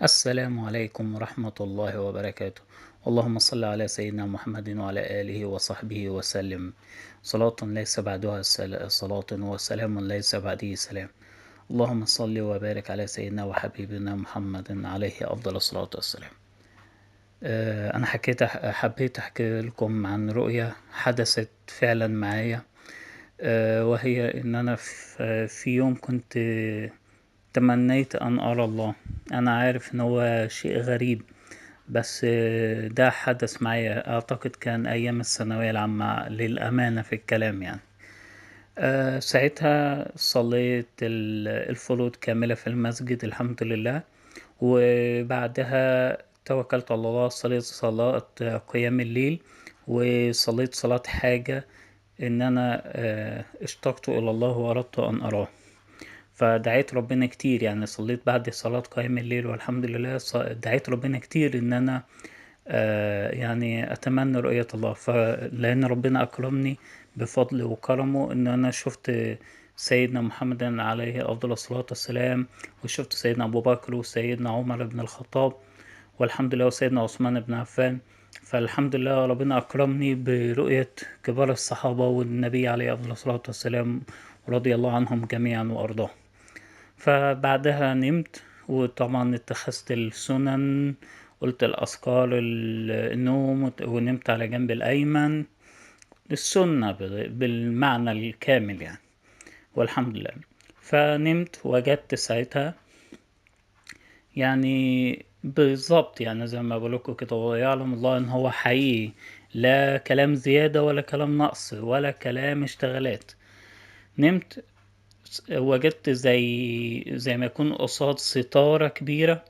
السلام عليكم ورحمة الله وبركاته. اللهم صل على سيدنا محمد وعلى آله وصحبه وسلم. صلاة ليس بعدها صلاة وسلام ليس بعده سلام. اللهم صل وبارك على سيدنا وحبيبنا محمد عليه أفضل الصلاة والسلام. أنا حبيت أحكي لكم عن رؤية حدثت فعلا معايا. وهي إن أنا في يوم كنت تمنيت أن أرى الله. أنا عارف إن هو شيء غريب، بس ده حدث معايا. أعتقد كان أيام الثانوية العامة للأمانة في الكلام يعني. ساعتها صليت الفروض كاملة في المسجد الحمد لله. وبعدها توكلت على الله، صليت صلاة قيام الليل، وصليت صلاة حاجة إن أنا اشتقت إلى الله وأردت أن أراه. فدعيت ربنا كتير، يعني صليت بعد صلاة قيام الليل والحمد لله. دعيت ربنا كتير ان انا يعني اتمنى رؤية الله. لان ربنا اكرمني بفضل وكرمه ان انا شفت سيدنا محمد عليه افضل الصلاة والسلام، وشفت سيدنا ابو بكر وسيدنا عمر بن الخطاب والحمد لله وسيدنا عثمان بن عفان. فالحمد لله ربنا اكرمني برؤية كبار الصحابة والنبي عليه افضل الصلاة والسلام، رضي الله عنهم جميعا وارضاهم. فبعدها نمت، وطبعا اتخذت السنن، قلت الأذكار النوم، ونمت على جنب الأيمن. السنة بالمعنى الكامل يعني، والحمد لله. فنمت وجدت ساعتها يعني بالظبط، يعني زي ما بقولكوا كده، ويعلم الله ان هو حقيقي، لا كلام زيادة ولا كلام نقص ولا كلام اشتغالات. نمت وجدت زي ما يكون قصاد ستارة كبيرة،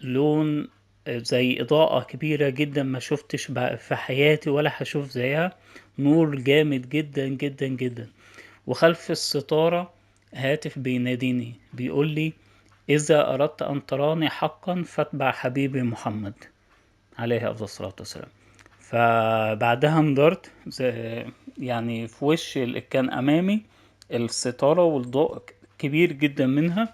لون زي إضاءة كبيرة جدا ما شفتش بقى في حياتي ولا هشوف زيها. نور جامد جدا جدا جدا. وخلف الستارة هاتف بيناديني بيقول لي: إذا أردت أن تراني حقا فاتبع حبيبي محمد عليه أفضل الصلاة والسلام. فبعدها نظرت يعني في وش اللي كان أمامي الستارة، والضوء كبير جدا منها،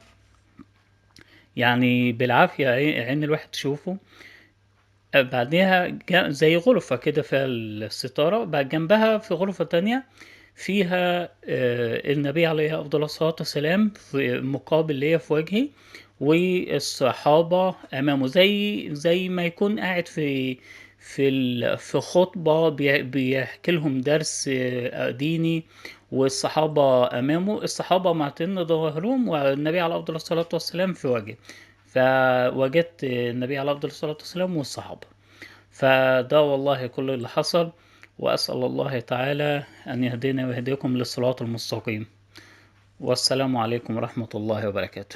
يعني بالعافية عين الواحد تشوفه. بعدها زي غرفة كده فيها الستارة، بعد جنبها في غرفة تانية فيها النبي عليه أفضل الصلاة والسلام في مقابل ليا في وجهي، والصحابة أمامه، زي ما يكون قاعد في خطبة بيحكي لهم درس ديني، والصحابة أمامه، الصحابة معتن ظهرهم، والنبي عليه أفضل الصلاة والسلام في وجهه. فوجدت النبي عليه أفضل الصلاة والسلام والصحابة. فده والله كل اللي حصل. وأسأل الله تعالى أن يهدينا ويهديكم للصراط المستقيم. والسلام عليكم ورحمة الله وبركاته.